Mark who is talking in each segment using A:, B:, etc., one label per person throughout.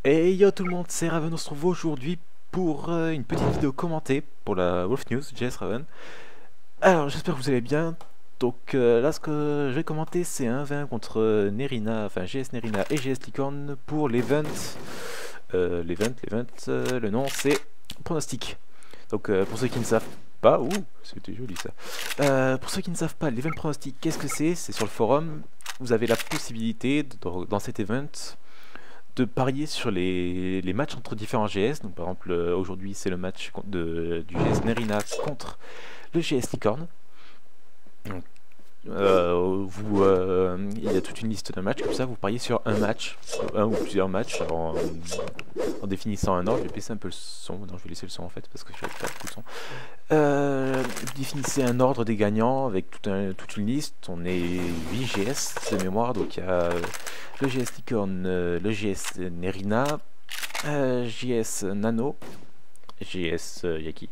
A: Hey yo tout le monde, c'est Raven, on se retrouve aujourd'hui pour une petite vidéo commentée pour la Wolf News, JS Raven. Alors j'espère que vous allez bien. Donc là ce que je vais commenter c'est un 20 contre Nerina, enfin GS Nerina et GS Licorne pour l'event. Le nom c'est Pronostic. Donc pour ceux qui ne savent pas, ouh c'était joli ça. Pour ceux qui ne savent pas, l'event Pronostic qu'est-ce que c'est? C'est sur le forum, vous avez la possibilité dans cet event de parier sur les matchs entre différents GS. Donc par exemple aujourd'hui c'est le match du GS Nerina contre le GS Licorne. Donc, il y a toute une liste de matchs comme ça, vous pariez sur un match, un ou plusieurs matchs en définissant un ordre. Je vais baisser un peu le son, non je vais laisser le son en fait parce que je n'ai pas beaucoup de son. Vous définissez un ordre des gagnants avec toute une liste. On est 8 GS de mémoire, donc il y a le GS Licorne, le GS Nerina, JS Nano, JS Yaki,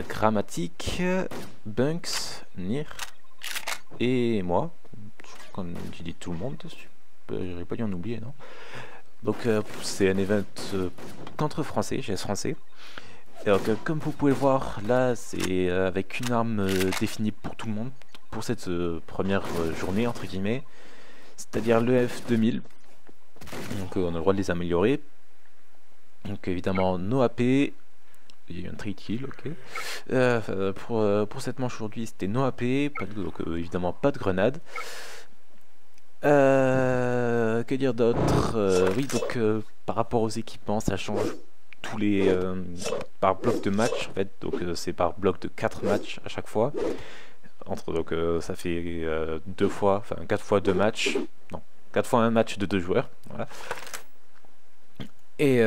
A: Grammatic, Bunks, Nir et moi. Quand j'ai dit tout le monde, j'aurais pas dû en oublier, non? Donc c'est un event contre français, GS français. Alors, comme vous pouvez le voir, là c'est avec une arme définie pour tout le monde pour cette première journée entre guillemets, c'est-à-dire le F2000. Donc on a le droit de les améliorer. Donc évidemment no AP, il y a eu un trade kill, ok. Pour cette manche aujourd'hui c'était no AP, donc évidemment pas de grenade. Que dire d'autre? Oui, donc par rapport aux équipements ça change tous les par bloc de match en fait, donc c'est par bloc de 4 matchs à chaque fois donc ça fait 2 fois, enfin 4 fois 2 matchs, non 4 fois un match de 2 joueurs, voilà. Et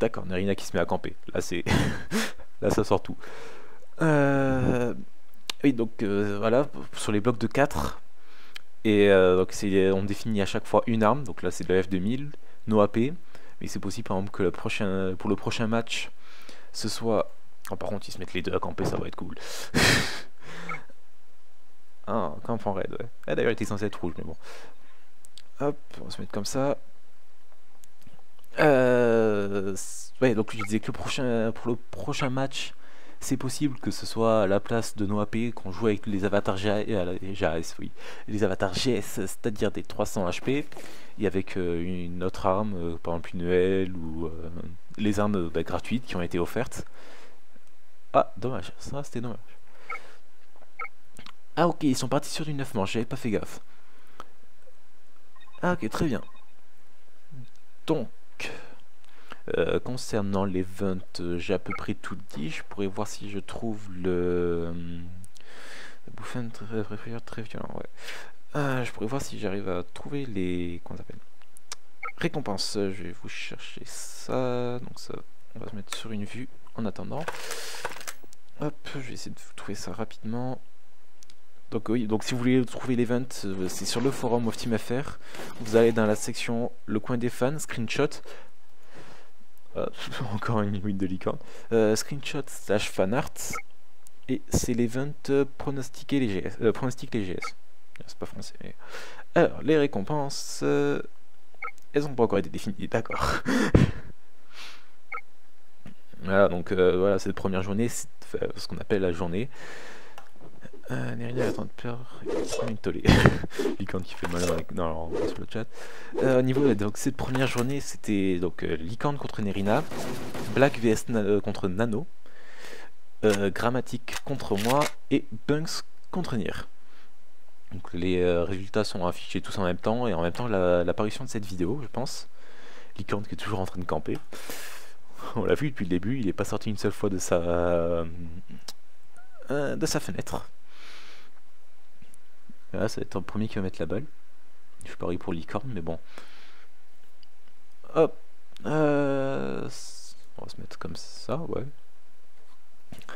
A: d'accord, Nerina qui se met à camper, là c'est là ça sort tout. Oui, donc voilà, sur les blocs de 4 et donc on définit à chaque fois une arme, donc là c'est le F2000 no AP. Mais c'est possible par exemple que pour le prochain match, ce soit... Oh, par contre, ils se mettent les deux à camper, ça va être cool. Ah, camp en raid, ouais. Ah, d'ailleurs, il était censé être rouge, mais bon. Hop, on va se mettre comme ça. Ouais, donc je disais que pour le prochain match, c'est possible que ce soit à la place de nos AP qu'on joue avec les avatars GS, oui. Les avatars GS, c'est-à-dire des 300 HP, et avec une autre arme, par exemple une EL ou les armes gratuites qui ont été offertes. Ah, dommage, ça c'était dommage. Ah ok, ils sont partis sur du 9 manches, j'avais pas fait gaffe. Ah ok, très bien. Donc... concernant l'event, j'ai à peu près tout dit. Je pourrais voir si je trouve le bouffin très violent. Ouais. Je pourrais voir si j'arrive à trouver les comment ça s'appelle récompenses. Je vais vous chercher ça. Donc ça, on va se mettre sur une vue en attendant. Hop, je vais essayer de vous trouver ça rapidement. Donc oui, donc si vous voulez trouver l'event, c'est sur le forum of TeamFR. Vous allez dans la section le coin des fans, screenshot. Encore une limite de licorne. Screenshot / fanart. Et c'est l'event pronostic les GS. C'est pas français. Mais... Alors, les récompenses. Elles n'ont pas encore été définies, d'accord. Voilà, donc voilà, cette première journée, c'est ce qu'on appelle la journée. Nerina attend de peur, une tollée. Licorne qui fait mal avec... Non, on passe le chat. Au niveau donc cette première journée, c'était donc Licorne contre Nerina, Black vs contre Nano, Grammatic contre moi et Bunks contre Nir. Donc les résultats sont affichés tous en même temps et en même temps l'apparition de cette vidéo, je pense. Licorne qui est toujours en train de camper. On l'a vu depuis le début, il n'est pas sorti une seule fois de sa fenêtre. Là, ça va être le premier qui va mettre la balle. Je parie pour Licorne, mais bon. Hop. On va se mettre comme ça, ouais.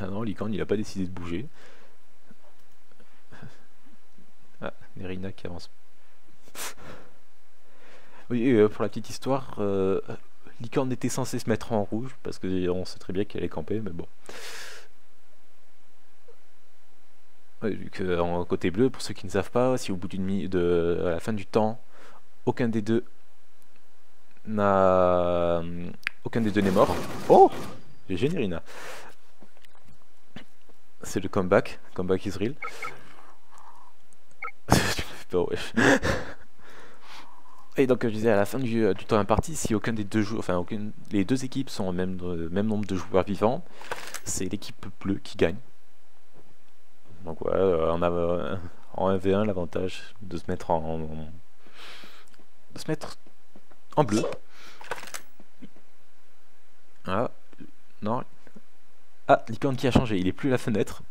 A: Ah non, Licorne, il a pas décidé de bouger. Ah, Nerina qui avance. Oui, pour la petite histoire, Licorne était censé se mettre en rouge, parce qu'on sait très bien qu'elle est campée, mais bon. Vu que en côté bleu, pour ceux qui ne savent pas, si au bout à la fin du temps, aucun des deux n'a... aucun des deux n'est mort. Oh, GG Nerina. C'est le comeback is real. Tu me fais peur, wesh. Et donc je disais à la fin du temps imparti, si aucun des deux joueurs, enfin les deux équipes sont au même nombre de joueurs vivants, c'est l'équipe bleue qui gagne. Donc voilà, on a en 1v1 l'avantage de se mettre en bleu. Ah non. Ah, l'icône qui a changé, il est plus à la fenêtre.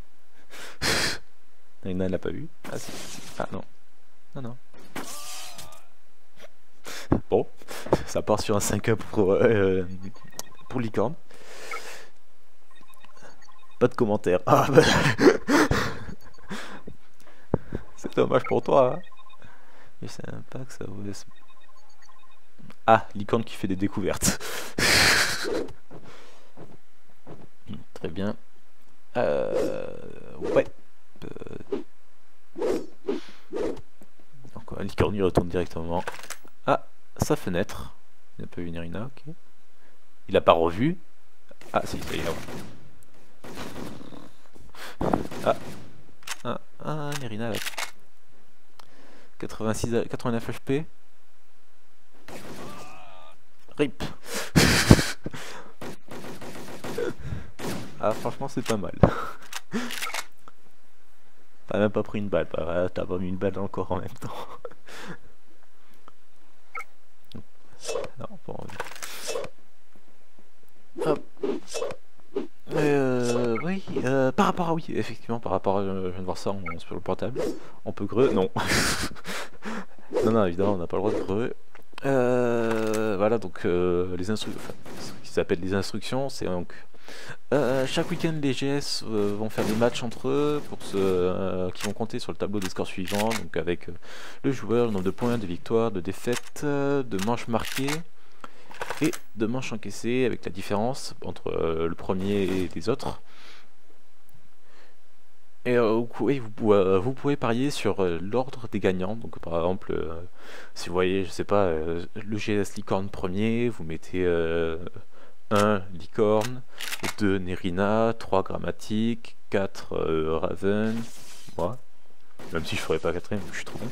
A: Elle l'a pas vu. Ah si. Ah non. Non. Bon, ça part sur un 5-1 pour licorne. Pas de commentaires. Ah bah. C'est dommage pour toi. Hein. Mais c'est pas que ça vous laisse... Ah, licorne qui fait des découvertes. Très bien. Ouais. Donc licorne il retourne directement à sa fenêtre. Il n'a pas vu Nerina, ok. Il a pas revu. Ah si, ça y est, ouais. Nerina là. 89 HP. RIP. Ah franchement c'est pas mal. T'as même pas pris une balle, t'as pas mis une balle dans le corps en même temps. Non, bon. Hop. Oui, par rapport à oui, effectivement, par rapport à, je viens de voir ça sur le portable. On peut greu, non. non, évidemment, on n'a pas le droit de greu. Voilà, donc les instructions, enfin, ce qui s'appelle les instructions, c'est donc chaque week-end les GS vont faire des matchs entre eux pour qui vont compter sur le tableau des scores suivants, donc avec le joueur, le nombre de points, de victoires, de défaites, de manches marquées et de manches encaissées, avec la différence entre le premier et les autres. Et vous pouvez parier sur l'ordre des gagnants. Donc par exemple, si vous voyez, je sais pas, le GS licorne premier, vous mettez 1 licorne, 2 Nerina, 3 grammatique, 4 Raven, moi. Même si je ferais pas 4ème, je suis trop bon.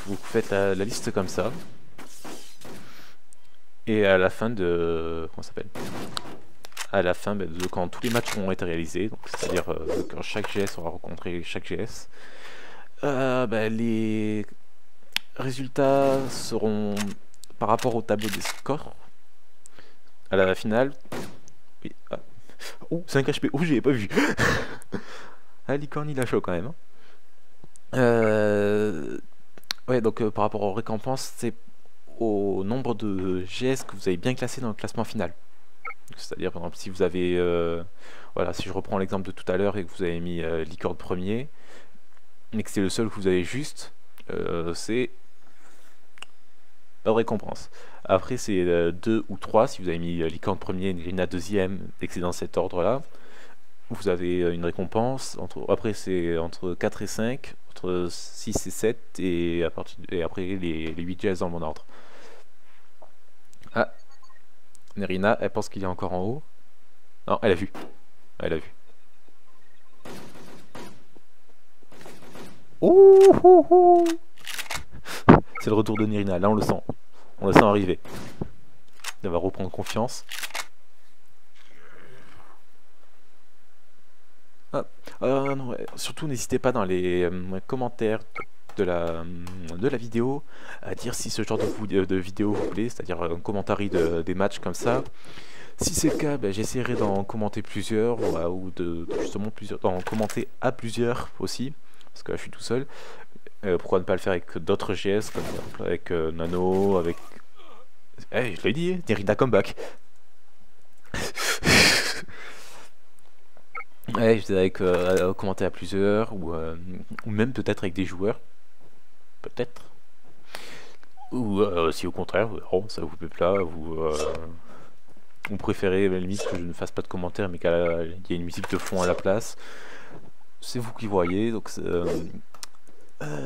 A: Vous faites la liste comme ça. Et à la fin de... Comment ça s'appelle ? À la fin de quand tous les matchs auront été réalisés, donc c'est-à-dire quand chaque GS aura rencontré chaque GS, les résultats seront par rapport au tableau des scores à la finale. Oui, ah. Oh, 5 HP, oh j'avais pas vu. Ah, licorne il a chaud quand même. Hein. Ouais, donc par rapport aux récompenses, c'est au nombre de GS que vous avez bien classé dans le classement final. C'est-à-dire, par exemple, si vous avez... voilà, si je reprends l'exemple de tout à l'heure et que vous avez mis licorne premier, mais que c'est le seul que vous avez juste, c'est pas de récompense. Après, c'est 2 ou 3, si vous avez mis licorne premier et Nerina deuxième, et que c'est dans cet ordre-là, vous avez une récompense. Après, c'est entre 4 et 5, entre 6 et 7, et après les 8 GS dans le bon ordre. Ah, Nerina, elle pense qu'il est encore en haut. Non, elle a vu. Elle a vu. Ouh. C'est le retour de Nerina, là on le sent. On le sent arriver. Elle va reprendre confiance. Ah, non, ouais. Surtout n'hésitez pas dans les commentaires de la vidéo à dire si ce genre de vidéo vous plaît, c'est-à-dire un commentaire des matchs comme ça. Si c'est le cas, j'essaierai d'en commenter plusieurs, ou justement d'en commenter à plusieurs aussi, parce que là je suis tout seul. Pourquoi ne pas le faire avec d'autres GS, comme par exemple avec Nano, avec... Eh, je l'ai dit, Nerina comeback. Ouais, je dirais avec commenter à plusieurs, ou même peut-être avec des joueurs. Peut-être. Ou si au contraire, ça vous plaît pas, vous préférez à la limite que je ne fasse pas de commentaires mais qu'il y ait une musique de fond à la place. C'est vous qui voyez, donc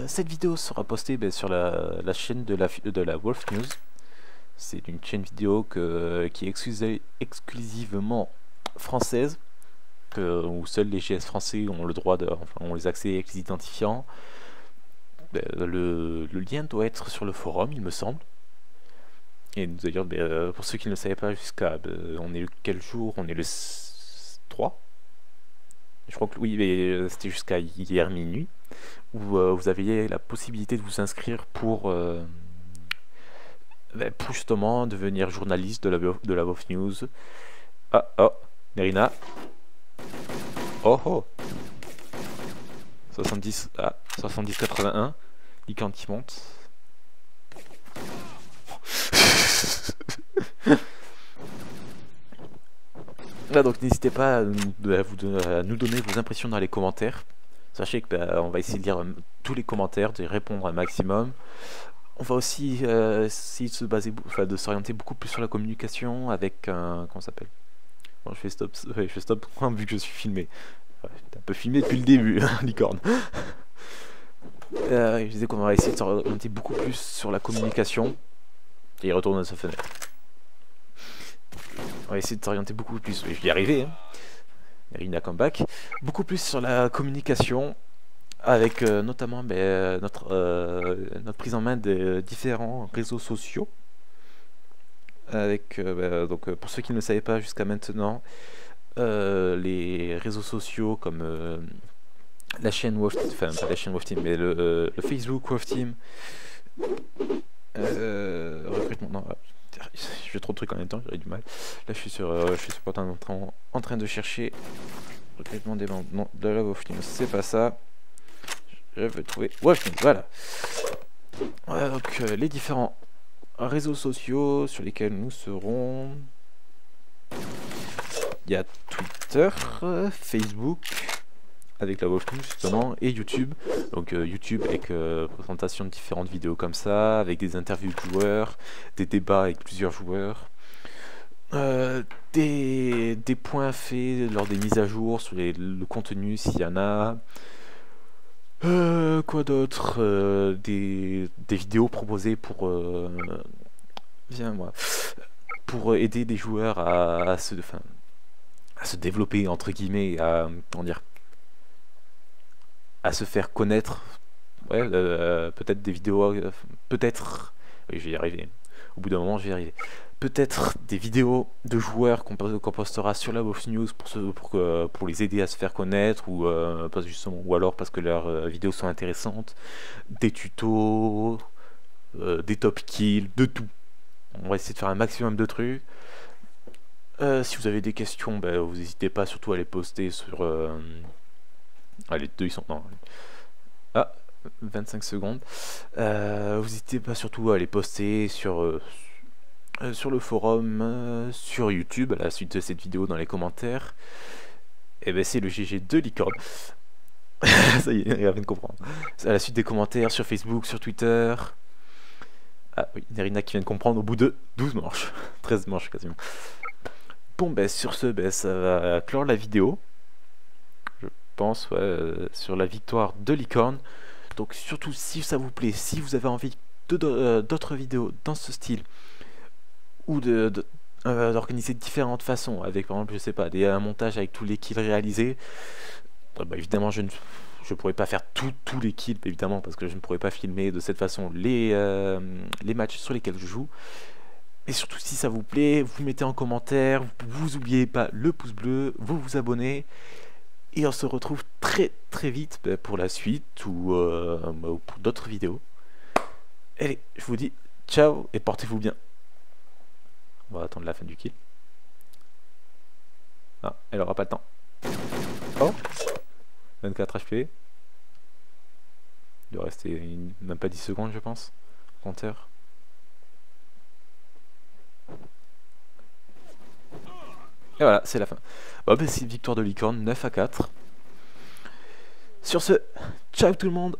A: Cette vidéo sera postée sur la chaîne de la Wolf News. C'est une chaîne vidéo qui est exclusivement française, où seuls les GS français ont le droit ont les accès avec les identifiants. Le lien doit être sur le forum, il me semble. Et d'ailleurs, pour ceux qui ne le savaient pas jusqu'à... on est quel jour? On est le 3. Je crois que oui, mais c'était jusqu'à hier minuit, où vous aviez la possibilité de vous inscrire pour justement devenir journaliste de la Wolf News. Ah, oh, Nerina. Oh, oh. 70-81. Licorne qui monte. Là, donc n'hésitez pas à nous donner vos impressions dans les commentaires. Sachez que on va essayer de lire tous les commentaires, de répondre un maximum. On va aussi essayer de se baser, de s'orienter beaucoup plus sur la communication avec un... comment ça s'appelle? Bon, je fais stop vu que je suis filmé. Ouais, t'es un peu filmé depuis le début, licorne. Je disais qu'on va essayer de s'orienter beaucoup plus sur la communication. Et il retourne à sa fenêtre. On va essayer de s'orienter beaucoup plus. Je vais y arriver. Hein. Irina comeback. Beaucoup plus sur la communication. Avec notamment notre prise en main des différents réseaux sociaux. Avec donc pour ceux qui ne le savaient pas jusqu'à maintenant, les réseaux sociaux comme la chaîne Wolf, enfin pas la chaîne Wolf Team, mais le Facebook Wolf Team, recrutement, non, je fais trop de trucs en même temps, j'aurais du mal. Là je suis sur Portail en train de chercher recrutement des membres, non, de la Wolf Team, c'est pas ça. Je veux trouver Wolf Team, voilà. Donc les différents réseaux sociaux sur lesquels nous serons. Il y a Twitter, Facebook avec la Wolf News justement, et YouTube. Donc YouTube avec présentation de différentes vidéos comme ça, avec des interviews de joueurs, des débats avec plusieurs joueurs, des points faits lors des mises à jour sur le contenu s'il y en a. Quoi d'autre, des vidéos proposées pour pour aider des joueurs à se développer entre guillemets, à comment dire, à se faire connaître. Ouais, peut-être des vidéos, peut-être, oui, je vais y arriver. Au bout d'un moment, je vais y arriver. Peut-être des vidéos de joueurs qu'on postera sur la Wolf News pour les aider à se faire connaître, ou parce justement, ou alors parce que leurs vidéos sont intéressantes, des tutos, des top kills, de tout. On va essayer de faire un maximum de trucs. Si vous avez des questions, vous n'hésitez pas surtout à les poster sur... les deux ils sont... Non. Ah, 25 secondes. Vous n'hésitez pas surtout à les poster sur le forum, sur YouTube, à la suite de cette vidéo dans les commentaires. Et c'est le GG de Licorne. Ça y est, il vient de comprendre. À la suite des commentaires sur Facebook, sur Twitter. Ah oui, Nerina qui vient de comprendre au bout de 12 manches. 13 manches quasiment. Bon, sur ce, ça va clore la vidéo. Je pense, sur la victoire de Licorne. Donc surtout, si ça vous plaît, si vous avez envie d'autres vidéos dans ce style, ou d'organiser de différentes façons, avec par exemple, je sais pas, un montage avec tous les kills réalisés, évidemment je ne pourrais pas faire tous les kills, évidemment, parce que je ne pourrais pas filmer de cette façon les matchs sur lesquels je joue. Et surtout, si ça vous plaît, vous mettez en commentaire, vous n'oubliez pas le pouce bleu, vous vous abonnez, et on se retrouve très très vite pour la suite, ou pour d'autres vidéos. Allez, je vous dis ciao et portez-vous bien. On va attendre la fin du kill. Ah, elle aura pas le temps. Oh, 24 HP. Il doit rester même pas 10 secondes, je pense. Compteur. Et voilà, c'est la fin. C'est victoire de Licorne, 9-4. Sur ce, ciao tout le monde.